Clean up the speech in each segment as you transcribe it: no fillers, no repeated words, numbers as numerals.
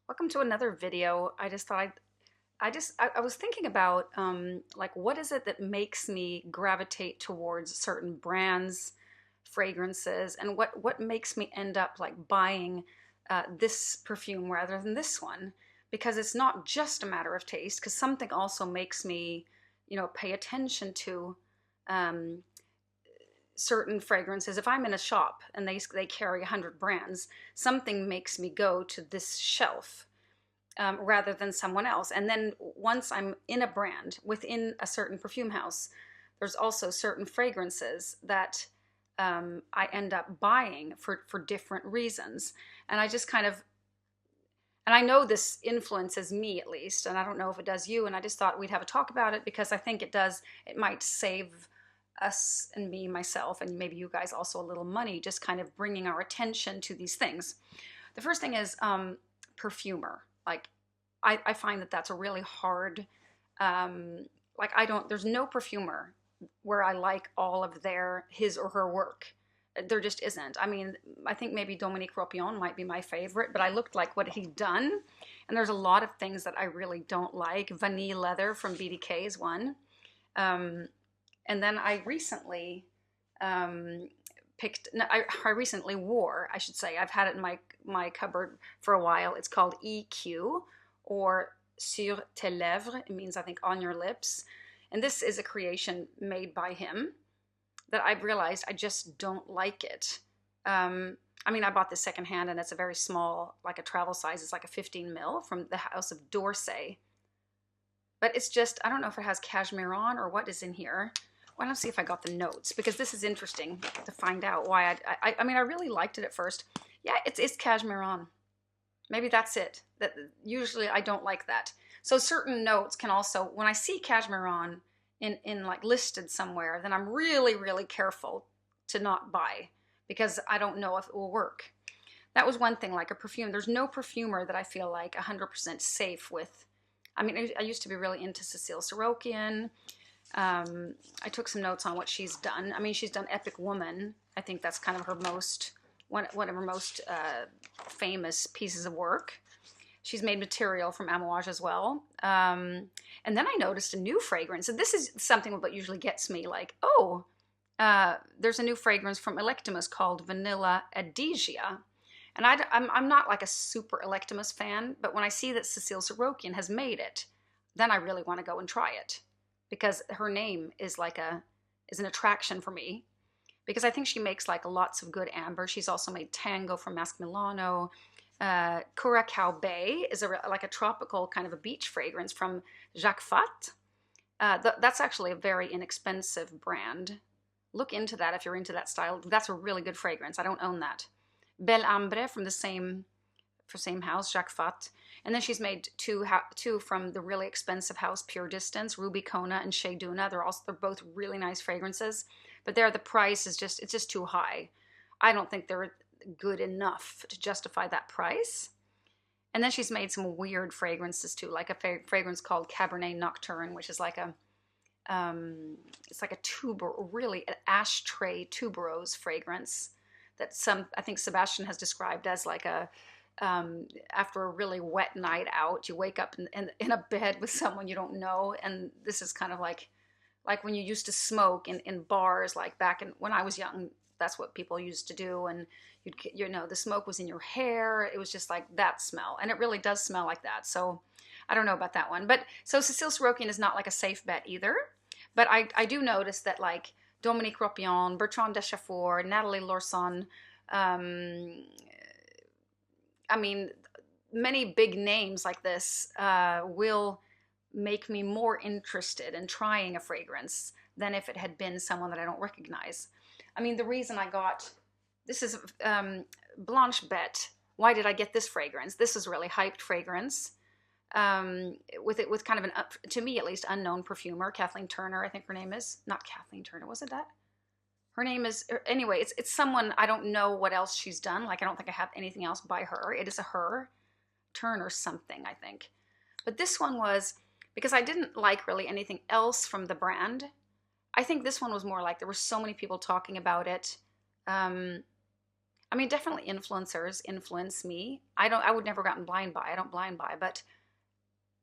Welcome to another video. I just thought I was thinking about like what is it that makes me gravitate towards certain brands, fragrances, and what makes me end up like buying this perfume rather than this one? Because it's not just a matter of taste, because something also makes me, pay attention to um, certain fragrances. If I'm in a shop and they carry 100 brands, something makes me go to this shelf rather than someone else. And then once I'm in a brand within a certain perfume house, there's also certain fragrances that I end up buying for different reasons. And I just kind of, and I know this influences me at least, and I don't know if it does you. And I just thought we'd have a talk about it because I think it does, it might save us and me, myself, and maybe you guys also a little money, just kind of bringing our attention to these things. The first thing is perfumer. Like, I find that that's a really hard, like, there's no perfumer where I like all of his or her work. There just isn't. I mean, I think maybe Dominique Ropion might be my favorite, but I looked like what he'd done, and there's a lot of things that I really don't like. Vanille Leather from BDK is one. Um, and then I recently picked, no, I recently wore, I should say, I've had it in my cupboard for a while. It's called EQ, or Sur tes lèvres. It means, I think, on your lips. And this is a creation made by him that I've realized I just don't like it. I mean, I bought this secondhand and it's a very small, like a travel size. It's like a 15 mil from the house of D'Orsay. But it's just, I don't know if it has cashmere on or what is in here. Well, let's see if I got the notes, because this is interesting to find out why I mean, I really liked it at first. Yeah, it's cashmere on. Maybe that's it. That usually I don't like that. So certain notes can also, when I see cashmere on in like listed somewhere, then I'm really careful to not buy because I don't know if it will work. That was one thing, like a perfume. There's no perfumer that I feel like 100% safe with. I mean, I used to be really into Cécile Sorokian. I took some notes on what she's done. I mean, she's done Epic Woman. I think that's kind of her most, one of her most famous pieces of work. She's made Material from Amouage as well. And then I noticed a new fragrance. And this is something that usually gets me, like, oh, there's a new fragrance from Electimus called Vanilla Adhesia. And I'm not like a super Electimus fan, but when I see that Cécile Sorokian has made it, then I really want to go and try it, because her name is is an attraction for me, because I think she makes like lots of good amber. She's also made Tango from Masque Milano. Cacao Bay is like a tropical kind of a beach fragrance from Jacques Fat. That's actually a very inexpensive brand. Look into that if you're into that style. That's a really good fragrance. I don't own that. Belle Ambre from the same house, Jacques Fat. And then she's made two from the really expensive house, Pure Distance, Ruby Kona and Shea Duna. They're both really nice fragrances, but the price is it's just too high. I don't think they're good enough to justify that price. And then she's made some weird fragrances too, like a fragrance called Cabernet Nocturne, which is like it's like really an ashtray tuberose fragrance that I think Sebastian has described as like after a really wet night out, you wake up in a bed with someone you don't know. And this is kind of like when you used to smoke in bars, like back when I was young. That's what people used to do. And the smoke was in your hair. It was just like that smell. And it really does smell like that. So I don't know about that one. But so Cécile Sorokian is not like a safe bet either. But I do notice that like Dominique Ropion, Bertrand Deschaffour, Natalie Lorson, I mean, many big names like this will make me more interested in trying a fragrance than if it had been someone that I don't recognize. I mean, the reason I got, this is Blanche Bête. Why did I get this fragrance? This is really hyped fragrance. With kind of an, to me at least, unknown perfumer, Kathleen Turner, I think her name is. Not Kathleen Turner, was it that? Her name is, anyway, it's someone, I don't know what else she's done. Like, I don't think I have anything else by her. It is a her, Turner something, I think. But this one was, because I didn't like really anything else from the brand, I think this one was more like there were so many people talking about it. I mean, definitely influencers influence me. I would never gotten blind buy. I don't blind buy, but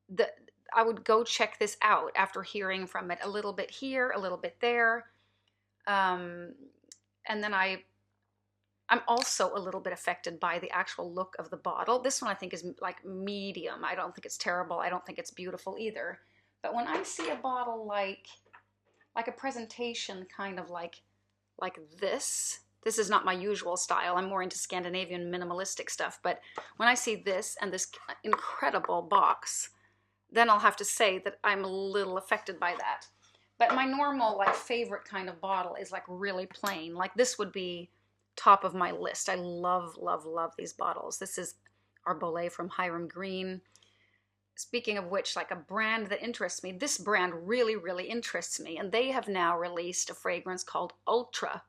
the I would go check this out after hearing from it a little bit here, a little bit there. Um, and then I'm also a little bit affected by the actual look of the bottle. This one I think is like medium. I don't think it's terrible. I don't think it's beautiful either. But when I see a bottle like a presentation kind of like this is not my usual style. I'm more into Scandinavian minimalistic stuff. But when I see this and this incredible box, then I'll have to say that I'm a little affected by that. But my normal like favorite kind of bottle is like really plain. Like this would be top of my list. I love, love, love these bottles. This is Arbolé from Hiram Green. Speaking of which, like a brand that interests me, this brand really, really interests me. And they have now released a fragrance called Ultra.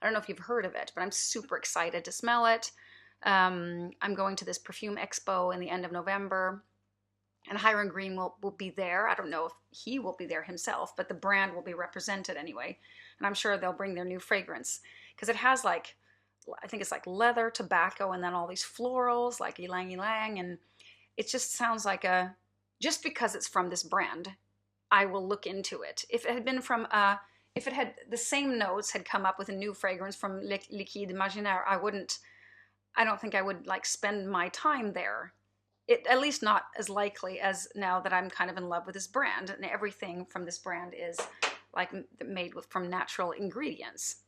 I don't know if you've heard of it, but I'm super excited to smell it. I'm going to this Perfume Expo in the end of November. And Hiram Green will be there. I don't know if he will be there himself, but the brand will be represented anyway. And I'm sure they'll bring their new fragrance. Because it has like, I think it's like leather, tobacco, and then all these florals like Ylang Ylang. And it just sounds like just because it's from this brand, I will look into it. If it had been from if it had the same notes had come up with a new fragrance from Liquide Imaginaire, I don't think I would like spend my time there. At least not as likely as now that I'm kind of in love with this brand, and everything from this brand is like made from natural ingredients.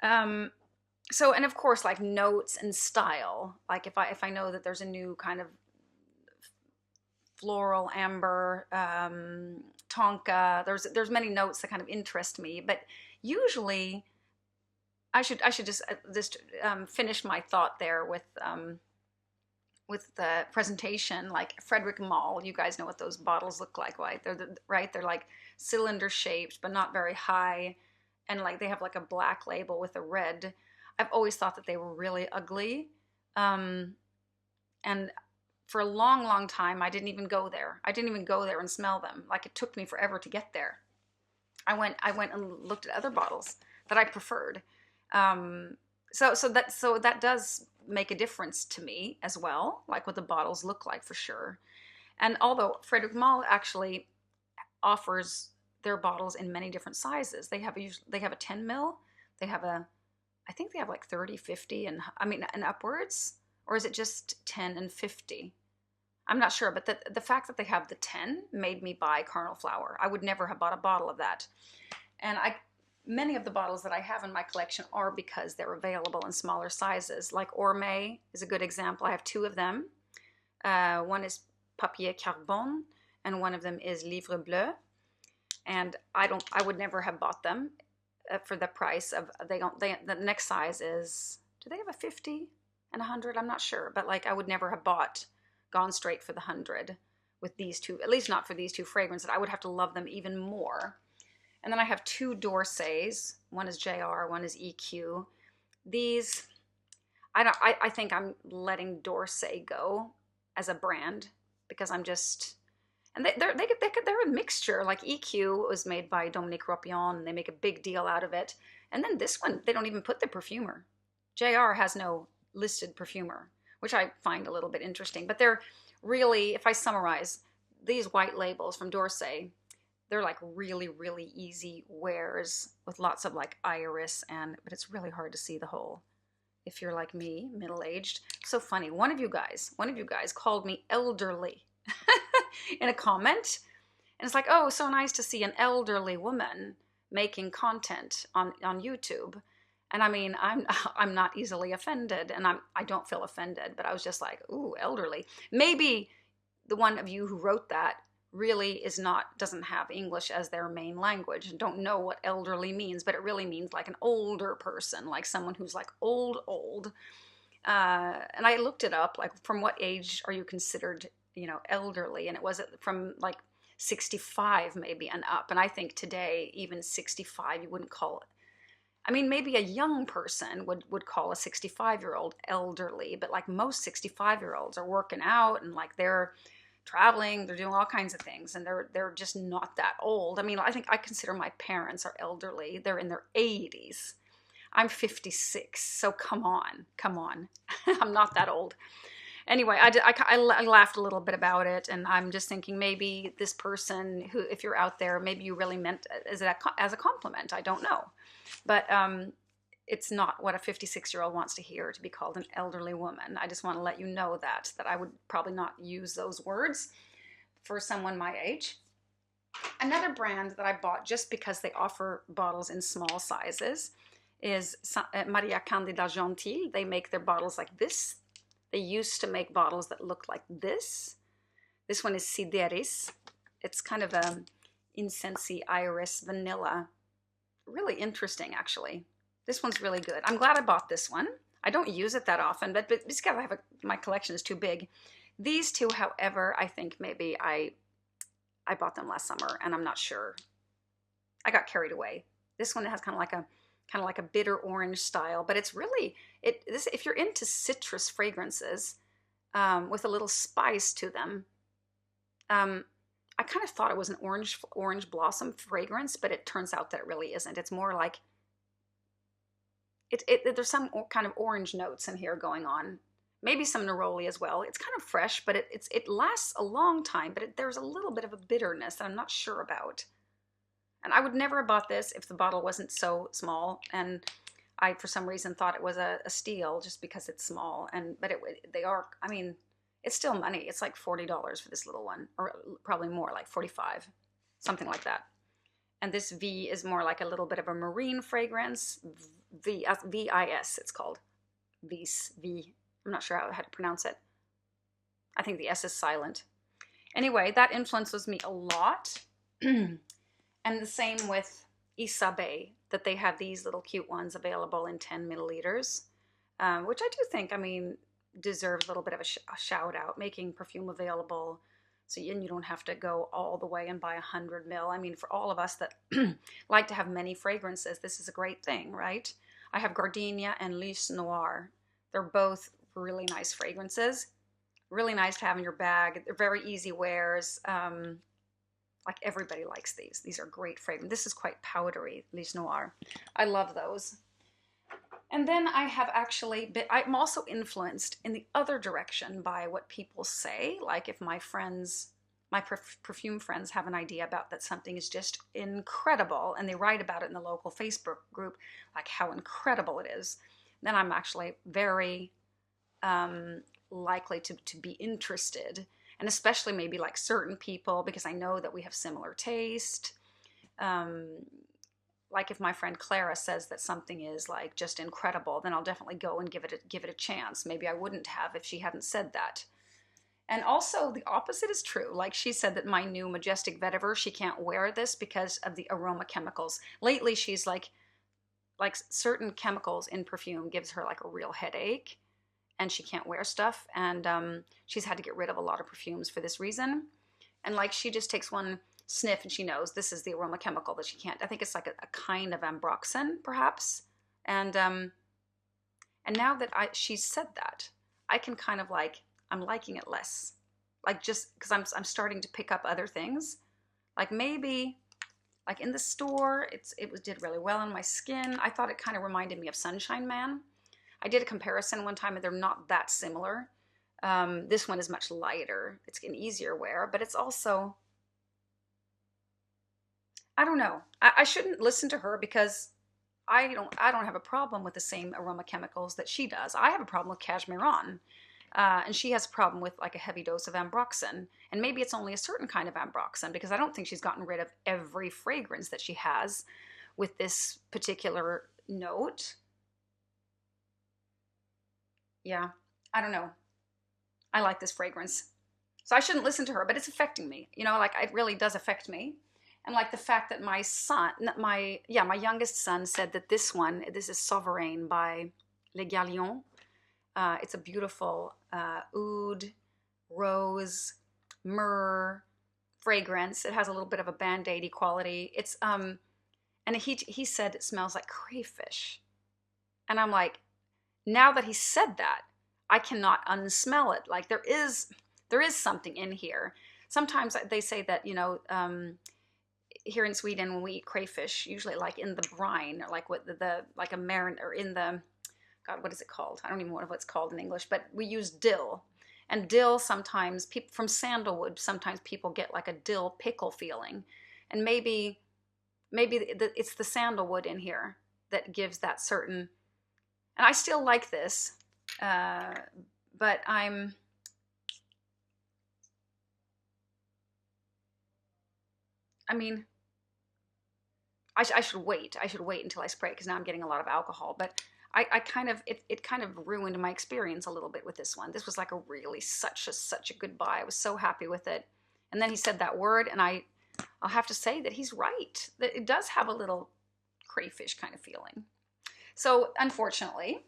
So, and of course, like notes and style. Like if I know that there's a new kind of floral, amber, tonka, there's many notes that kind of interest me. But usually, I should just finish my thought there with the presentation, like Frederick Malle. You guys know what those bottles look like, right? They're like cylinder shaped, but not very high, and like they have like a black label with a red. I've always thought that they were really ugly, and for a long, long time, I didn't even go there. I didn't even go there and smell them. Like it took me forever to get there. I went and looked at other bottles that I preferred. So that does make a difference to me as well, like what the bottles look like for sure. And although Frederick Malle actually offers their bottles in many different sizes, they have a 10 mil, I think they have like 30, 50, and upwards, or is it just 10 and 50? I'm not sure, but the fact that they have the 10 made me buy Carnal Flower. I would never have bought a bottle of that. And many of the bottles that I have in my collection are because they're available in smaller sizes. Like Ormaie is a good example. I have two of them. One is Papier Carbone, and one of them is Livre Bleue. And I would never have bought them for the price of, the next size is, do they have a 50 and 100? I'm not sure, but like I would never have gone straight for the 100 with these two, at least not for these two fragrances. I would have to love them even more. And then I have two D'Orsay's. One is JR, one is EQ. These, I think I'm letting D'Orsay go as a brand because I'm just, and they're a mixture. Like EQ was made by Dominique Ropion, and they make a big deal out of it. And then this one, they don't even put the perfumer. JR has no listed perfumer, which I find a little bit interesting. But they're really, if I summarize, these white labels from D'Orsay, they're like really, really easy wears with lots of like iris, but it's really hard to see the whole. If you're like me, middle-aged. So funny. One of you guys called me elderly in a comment. And it's like, oh, so nice to see an elderly woman making content on YouTube. And I mean, I'm not easily offended, and I don't feel offended, but I was just like, ooh, elderly. Maybe the one of you who wrote that really doesn't have English as their main language and don't know what elderly means, but it really means like an older person, like someone who's like old. And I looked it up, like from what age are you considered, elderly? And it was from like 65 maybe and up. And I think today, even 65, you wouldn't call it. I mean, maybe a young person would call a 65-year-old elderly, but like most 65-year-olds are working out and like they're traveling, they're doing all kinds of things, and they're just not that old. I mean, I think I consider my parents are elderly. They're in their 80s. I'm 56, so come on, come on. I'm not that old. Anyway, I laughed a little bit about it, and I'm just thinking maybe this person who, if you're out there, maybe you really meant as a compliment. I don't know, but it's not what a 56-year-old wants to hear, to be called an elderly woman. I just want to let you know that I would probably not use those words for someone my age. Another brand that I bought just because they offer bottles in small sizes is Maria Candida Gentile. They make their bottles like this. They used to make bottles that look like this. This one is Sideris. It's kind of a incensey iris vanilla. Really interesting, actually. This one's really good. I'm glad I bought this one. I don't use it that often, but because my collection is too big. These two, however, I think maybe I bought them last summer, and I'm not sure. I got carried away. This one has kind of like a bitter orange style, but it's really if you're into citrus fragrances with a little spice to them. I kind of thought it was an orange blossom fragrance, but it turns out that it really isn't. It's more like there's some kind of orange notes in here going on. Maybe some neroli as well. It's kind of fresh, but it lasts a long time, but there's a little bit of a bitterness that I'm not sure about. And I would never have bought this if the bottle wasn't so small, and I, for some reason, thought it was a steal just because it's small. But they are, I mean, it's still money. It's like $40 for this little one, or probably more, like $45, something like that. And this V is more like a little bit of a marine fragrance. V-I-S, it's called. V. I'm not sure how to pronounce it. I think the S is silent. Anyway, that influences me a lot. And the same with Isabey, that they have these little cute ones available in 10 milliliters, which I do think, I mean, deserves a little bit of a shout out, making perfume available so you don't have to go all the way and buy 100 mil. I mean, for all of us that like to have many fragrances, this is a great thing, right? I have Gardénia and Noir. They're both really nice fragrances, really nice to have in your bag. They're very easy wears. Like everybody likes these. These are great fragrance. This is quite powdery, Noir. I love those. And then I have actually I'm also influenced in the other direction by what people say. Like if my perfume friends have an idea about that something is just incredible and they write about it in the local Facebook group, like how incredible it is, then I'm actually very likely to be interested. And especially maybe like certain people, because I know that we have similar taste. Like if my friend Clara says that something is like just incredible, then I'll definitely go and give it a chance. Maybe I wouldn't have if she hadn't said that. And also the opposite is true. Like she said that my new Majestic Vetiver, she can't wear this because of the aroma chemicals. Lately she's like certain chemicals in perfume gives her like a real headache, and she can't wear stuff, and she's had to get rid of a lot of perfumes for this reason. And like she just takes one sniff and she knows this is the aroma chemical that she can't. I think it's like a kind of ambroxan, perhaps. And now that she's said that, I can kind of I'm liking it less. Like just because I'm starting to pick up other things. Like maybe like in the store, it did really well on my skin. I thought it kind of reminded me of Sunshine Man. I did a comparison one time and they're not that similar. This one is much lighter. It's an easier wear, but it's also, I don't know. I shouldn't listen to her because I don't have a problem with the same aroma chemicals that she does. I have a problem with Cashmeron. And she has a problem with like a heavy dose of ambroxan. And maybe it's only a certain kind of ambroxan because I don't think she's gotten rid of every fragrance that she has with this particular note. Yeah, I don't know. I like this fragrance. So I shouldn't listen to her, but it's affecting me. You know, like it really does affect me. And like the fact that my youngest son said that this is Sovereign by Le Galion. It's a beautiful oud, rose, myrrh fragrance. It has a little bit of a band-aidy quality. It's and he said it smells like crayfish. And I'm like, now that he said that, I cannot unsmell it. Like there is something in here. Sometimes they say that, you know, here in Sweden, when we eat crayfish, usually like in the brine, or like what the like a marin, or in the, God, what is it called? I don't even know what it's called in English, but we use dill. And dill, sometimes people from sandalwood, sometimes people get like a dill pickle feeling. And maybe it's the sandalwood in here that gives that certain, and I still like this, but I mean, I should wait. I should wait until I spray it because now I'm getting a lot of alcohol. But I kind of, it kind of ruined my experience a little bit with this one. This was like a really such a good buy. I was so happy with it. And then he said that word, and I'll have to say that he's right. That it does have a little crayfish kind of feeling. So unfortunately,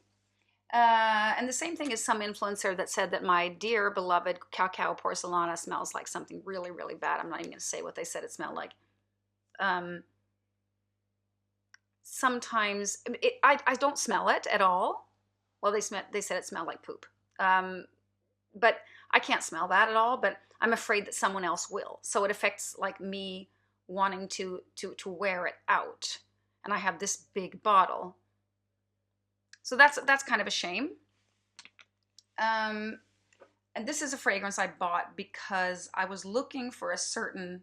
and the same thing as some influencer that said that my dear beloved Cacao Porcelana smells like something really, really bad. I'm not even going to say what they said it smelled like. Sometimes I don't smell it at all. Well, they said it smelled like poop. But I can't smell that at all, but I'm afraid that someone else will. So it affects like me wanting to wear it out. And I have this big bottle. So that's kind of a shame. And this is a fragrance I bought because I was looking for a certain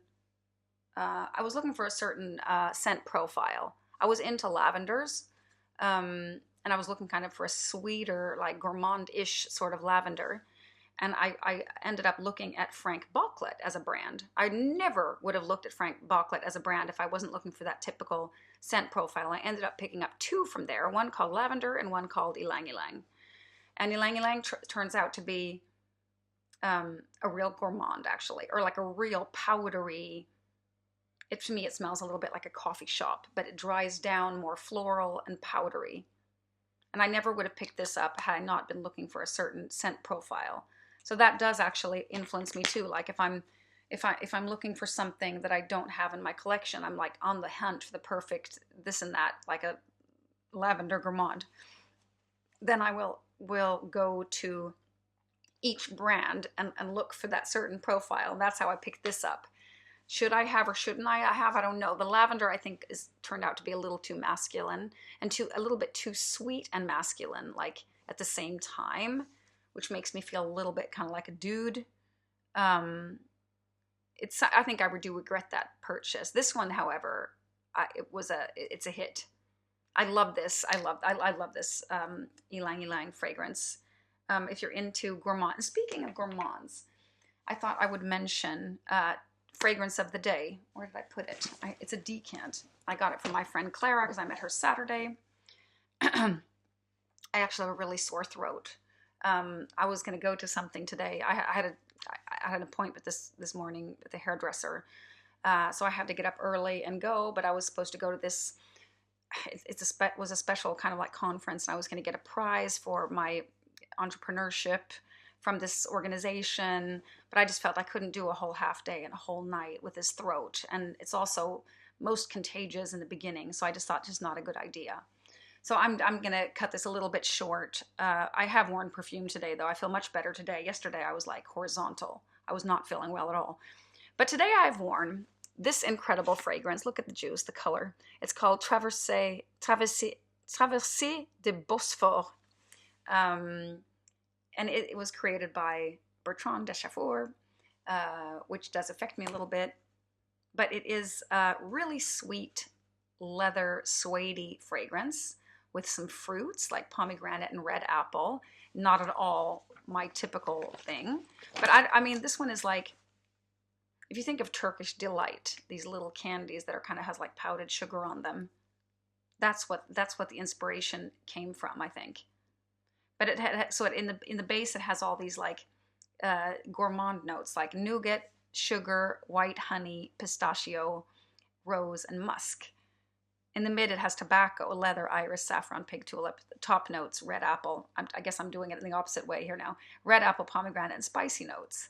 scent profile. I was into lavenders, and I was looking kind of for a sweeter, like gourmand-ish sort of lavender. And I ended up looking at Franck Boclet as a brand. I never would have looked at Franck Boclet as a brand if I wasn't looking for that typical scent profile. I ended up picking up two from there, one called Lavender and one called Ylang Ylang. And Ylang Ylang turns out to be a real gourmand, actually, or like a real powdery. To me, it smells a little bit like a coffee shop, but it dries down more floral and powdery. And I never would have picked this up had I not been looking for a certain scent profile. So that does actually influence me too. Like if I'm looking for something that I don't have in my collection, I'm like on the hunt for the perfect this and that, like a lavender gourmand. Then I will go to each brand and look for that certain profile. And that's how I picked this up. Should I have or shouldn't I have? I don't know. The lavender, I think, turned out to be a little too masculine and a little bit too sweet and masculine, like at the same time, which makes me feel a little bit kind of like a dude. I think I do regret that purchase. This one, however, it's a hit. I love this. I love this Ylang Ylang fragrance. If you're into gourmand, and speaking of gourmands, I thought I would mention fragrance of the day. Where did I put it? It's a decant. I got it from my friend Clara because I met her Saturday. I actually have a really sore throat. I was going to go to something today. I had an appointment this morning with the hairdresser, so I had to get up early and go. But I was supposed to go to this. Was a special kind of like conference, and I was going to get a prize for my entrepreneurship from this organization, but I just felt I couldn't do a whole half day and a whole night with this throat. And it's also most contagious in the beginning. So I just thought just not a good idea. So I'm going to cut this a little bit short. I have worn perfume today, though. I feel much better today. Yesterday I was like horizontal. I was not feeling well at all. But today I've worn this incredible fragrance. Look at the juice, the color. It's called Traversée de Bosphore. And it was created by Bertrand de Chaffour, which does affect me a little bit. But it is a really sweet, leather, suede-y fragrance with some fruits like pomegranate and red apple. Not at all my typical thing. But I mean, this one is like, if you think of Turkish delight, these little candies that are kind of has like powdered sugar on them, that's what the inspiration came from, I think. But in the base it has all these like gourmand notes like nougat, sugar, white honey, pistachio, rose, and musk. In the mid it has tobacco, leather, iris, saffron, pig tulip. Top notes, red apple. I guess I'm doing it in the opposite way here now. Red apple, pomegranate, and spicy notes.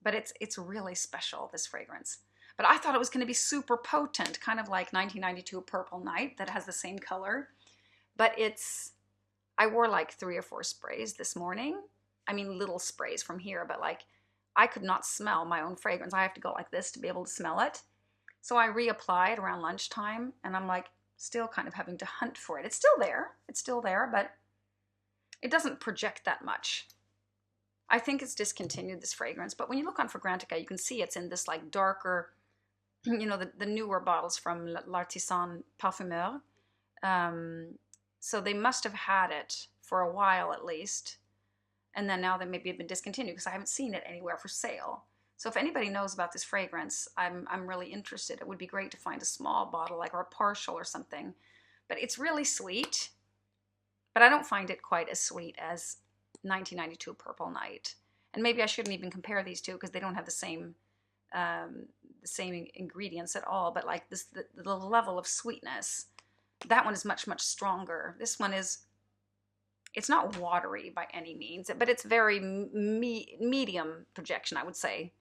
But it's really special, this fragrance. But I thought it was going to be super potent, kind of like 1992 Purple Night that has the same color. But I wore like 3 or 4 sprays this morning. I mean, little sprays from here, but like I could not smell my own fragrance. I have to go like this to be able to smell it. So I reapplied around lunchtime, and I'm like still kind of having to hunt for it. It's still there. It's still there, but it doesn't project that much. I think it's discontinued, this fragrance, but when you look on Fragrantica, you can see it's in this like darker, you know, the newer bottles from L'Artisan Parfumeur. So they must have had it for a while at least, and then now they maybe have been discontinued because I haven't seen it anywhere for sale. So if anybody knows about this fragrance, I'm really interested. It would be great to find a small bottle, like, or a partial or something. But it's really sweet, but I don't find it quite as sweet as 1992 Purple Night. And maybe I shouldn't even compare these two because they don't have the same ingredients at all. But like this, the level of sweetness, that one is much, much stronger. This one is, it's not watery by any means, but it's very medium projection, I would say.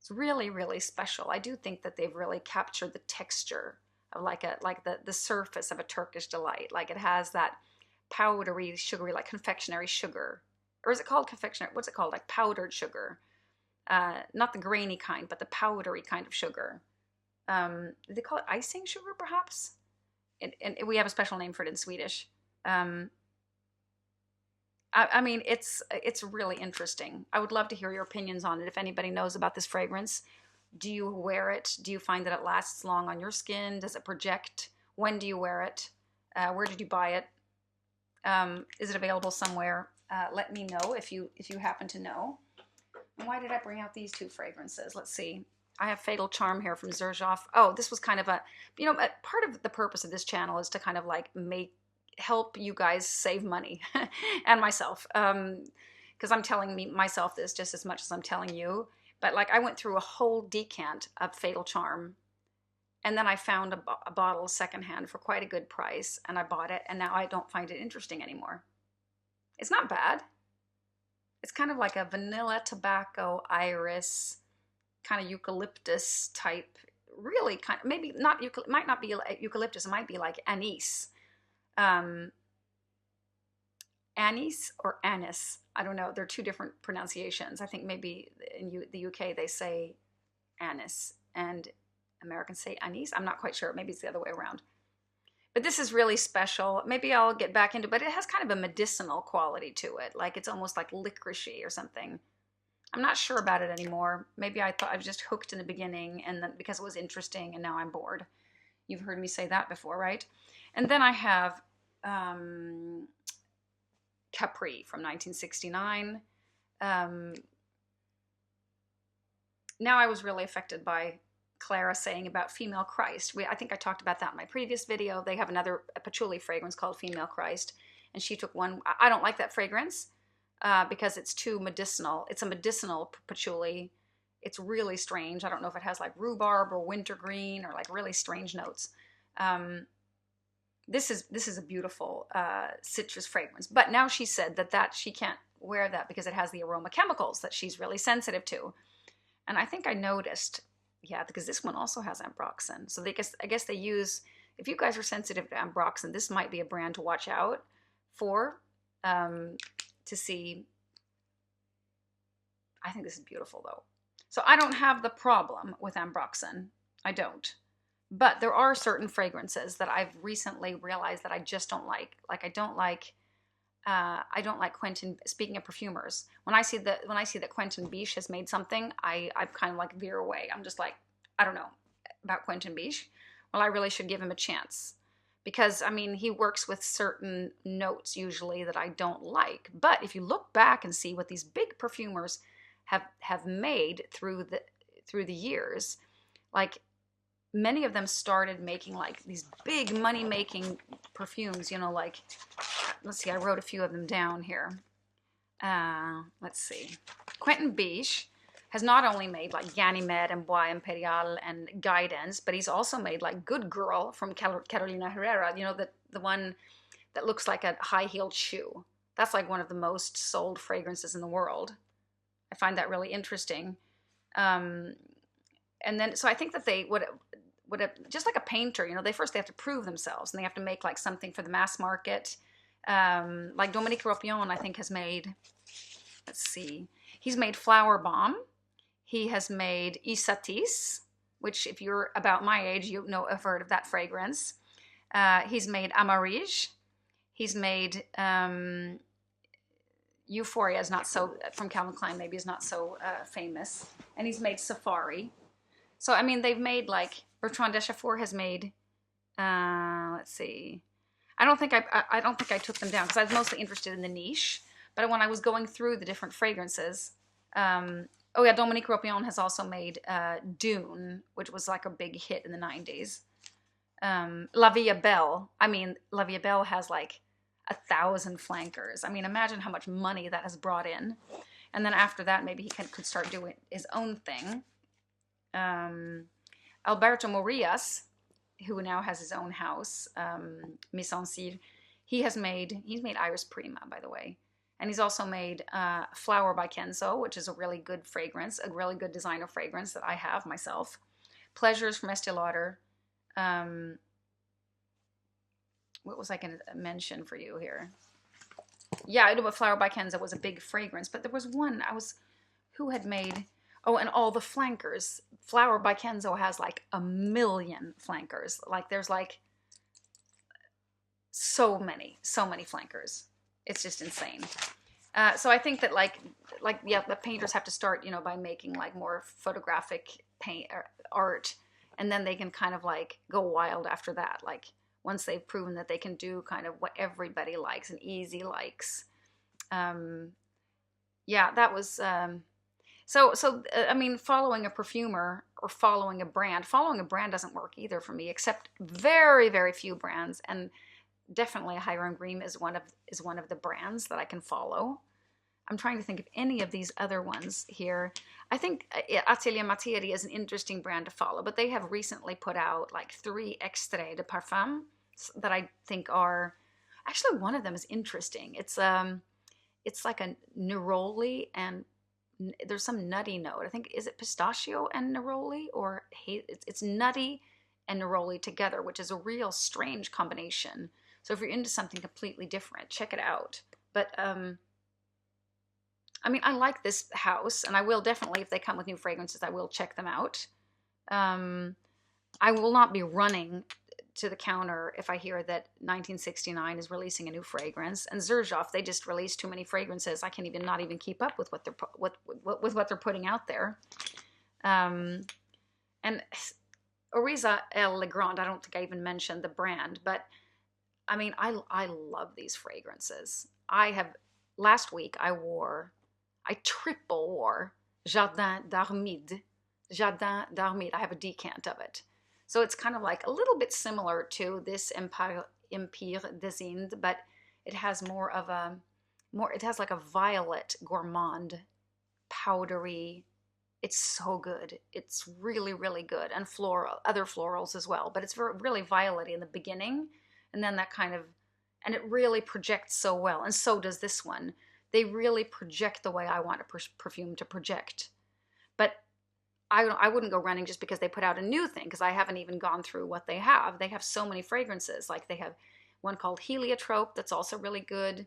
It's really, really special. I do think that they've really captured the texture of like the surface of a Turkish delight. Like it has that powdery, sugary, like confectionery sugar. Or is it called confectionery? What's it called? Like powdered sugar. Not the grainy kind, but the powdery kind of sugar. Do they call it icing sugar, perhaps? And we have a special name for it in Swedish. I mean, it's really interesting. I would love to hear your opinions on it. If anybody knows about this fragrance, do you wear it? Do you find that it lasts long on your skin? Does it project? When do you wear it? Where did you buy it? Is it available somewhere? Let me know if you happen to know. And why did I bring out these two fragrances? Let's see. I have Fatal Charm here from Xerjoff. Oh, this was kind of a, you know, part of the purpose of this channel is to kind of like help you guys save money and myself, because I'm telling myself this just as much as I'm telling you. But like I went through a whole decant of Fatal Charm, and then I found a bottle secondhand for quite a good price, and I bought it, and now I don't find it interesting anymore. It's not bad. It's kind of like a vanilla, tobacco, iris, kind of eucalyptus type. Really kind of, maybe not, might not be eucalyptus, it might be like anise. Anise or anise, I don't know. They're two different pronunciations. I think maybe in the UK they say anise and Americans say anise. I'm not quite sure. Maybe it's the other way around. But this is really special. Maybe I'll get back into it, but it has kind of a medicinal quality to it. Like it's almost like licoricey or something. I'm not sure about it anymore. Maybe I thought I was just hooked in the beginning and then because it was interesting and now I'm bored. You've heard me say that before, right? And then I have Capri from 1969. Now I was really affected by Clara saying about Female Christ. I think I talked about that in my previous video. They have another patchouli fragrance called Female Christ, and she took one. I don't like that fragrance because it's too medicinal. It's a medicinal patchouli. It's really strange. I don't know if it has like rhubarb or wintergreen or like really strange notes. This is a beautiful citrus fragrance. But now she said that she can't wear that because it has the aroma chemicals that she's really sensitive to. And I think I noticed, yeah, because this one also has ambroxan. So I guess they use, if you guys are sensitive to ambroxan, this might be a brand to watch out for, to see. I think this is beautiful though. So I don't have the problem with ambroxan. I don't. But there are certain fragrances that I've recently realized that I just don't like. Like I don't like Quentin. Speaking of perfumers, when I see that Quentin Biche has made something, I kind of like veer away. I'm just like, I don't know about Quentin Biche. Well, I really should give him a chance because I mean he works with certain notes usually that I don't like. But if you look back and see what these big perfumers have made through the years, like. Many of them started making like these big money-making perfumes, you know, like, let's see, I wrote a few of them down here. Let's see. Quentin Biche has not only made like Ganymede and Bois Imperial and Guidance, but he's also made like Good Girl from Carolina Herrera, you know, the one that looks like a high-heeled shoe. That's like one of the most sold fragrances in the world. I find that really interesting. And then, so I think that they would just like a painter, you know, they have to prove themselves and they have to make like something for the mass market. Like Dominique Ropion, I think has made, let's see, he's made Flower Bomb. He has made Isatis. which if you're about my age, you know, have heard of that fragrance. He's made Amarige. He's made Euphoria is not so, from Calvin Klein maybe is not so famous. And he's made Safari. So, I mean, they've made like, Bertrand Dechafour has made, let's see. I don't think I took them down because I was mostly interested in the niche. But when I was going through the different fragrances, oh yeah, Dominique Ropion has also made Dune, which was like a big hit in the 90s. La Vie Belle. I mean, La Vie Belle has like 1,000 flankers. I mean, imagine how much money that has brought in. And then after that, maybe he could start doing his own thing. Alberto Morillas, who now has his own house, Mise en Cire, he's made Iris Prima, by the way. And he's also made Flower by Kenzo, which is a really good fragrance, a really good designer fragrance that I have myself. Pleasures from Estee Lauder. What was I going to mention for you here? Yeah, I know what Flower by Kenzo was a big fragrance, but there was one who had made, oh, and all the flankers. Flower by Kenzo has like 1 million flankers. Like there's like so many flankers. It's just insane. So I think that like yeah, the painters have to start, you know, by making like more photographic paint or art, and then they can kind of like go wild after that. Like once they've proven that they can do kind of what everybody likes and easy likes. Yeah, that was so I mean, following a perfumer or following a brand doesn't work either for me, except very, very few brands, and definitely Hiram Green is one of the brands that I can follow. I'm trying to think of any of these other ones here. I think Atelier Materi is an interesting brand to follow, but they have recently put out like 3 extraits de parfum that I think are, actually one of them is interesting. It's like a neroli and there's some nutty note. I think, is it pistachio and neroli, or it's nutty and neroli together, which is a real strange combination. So if you're into something completely different, check it out. But I mean, I like this house, and I will definitely, if they come with new fragrances, I will check them out. I will not be running to the counter if I hear that 1969 is releasing a new fragrance. And Xerjoff, they just released too many fragrances. I can't not even keep up with what they're putting out there. And Oriza El Legrand, I don't think I even mentioned the brand, but I mean, I love these fragrances. Last week I triple wore Jardin d'Armide. Jardin d'Armide. I have a decant of it. So it's kind of like a little bit similar to this Empire des Indes, but it has it has like a violet gourmand, powdery. It's so good. It's really, really good. And other florals as well, but it's really violet in the beginning. And then that kind of, and it really projects so well. And so does this one. They really project the way I want a perfume to project. But I wouldn't go running just because they put out a new thing, because I haven't even gone through what they have. They have so many fragrances. Like they have one called Heliotrope that's also really good.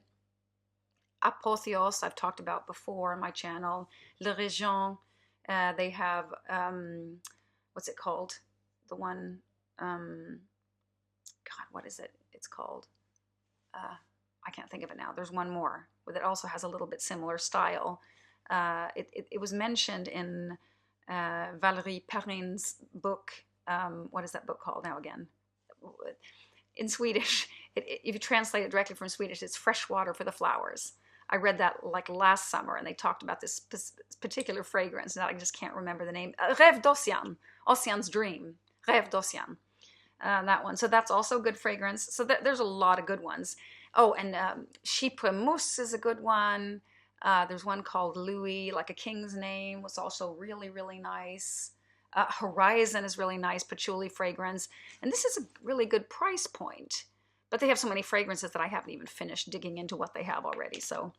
Apotheos, I've talked about before on my channel. Le Région. They have, what's it called? The one, God, what is it? It's called, I can't think of it now. There's one more that also has a little bit similar style. It was mentioned in Valérie Perrin's book. What is that book called now again? In Swedish, if you translate it directly from Swedish, it's Fresh Water for the Flowers. I read that like last summer, and they talked about this particular fragrance. Now I just can't remember the name. Rêve d'Ossian, Ossian's Dream. Rêve d'Ossian. That one. So that's also a good fragrance. So there's a lot of good ones. Oh, and Chypre Mousse is a good one. There's one called Louis, like a king's name, was also really, really nice. Horizon is really nice, patchouli fragrance. And this is a really good price point. But they have so many fragrances that I haven't even finished digging into what they have already. So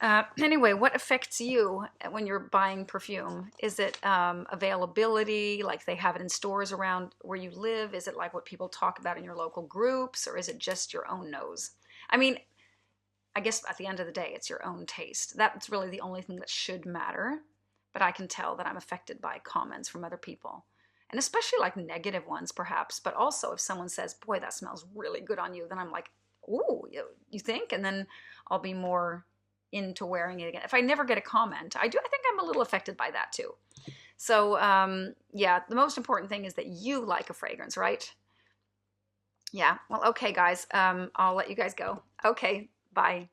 anyway, what affects you when you're buying perfume? Is it availability, like they have it in stores around where you live? Is it like what people talk about in your local groups? Or is it just your own nose? I mean, I guess at the end of the day, it's your own taste. That's really the only thing that should matter. But I can tell that I'm affected by comments from other people. And especially like negative ones perhaps, but also if someone says, boy, that smells really good on you, then I'm like, ooh, you think? And then I'll be more into wearing it again. If I never get a comment, I think I'm a little affected by that too. So yeah, the most important thing is that you like a fragrance, right? Yeah. Well, okay, guys. I'll let you guys go. Okay. Bye.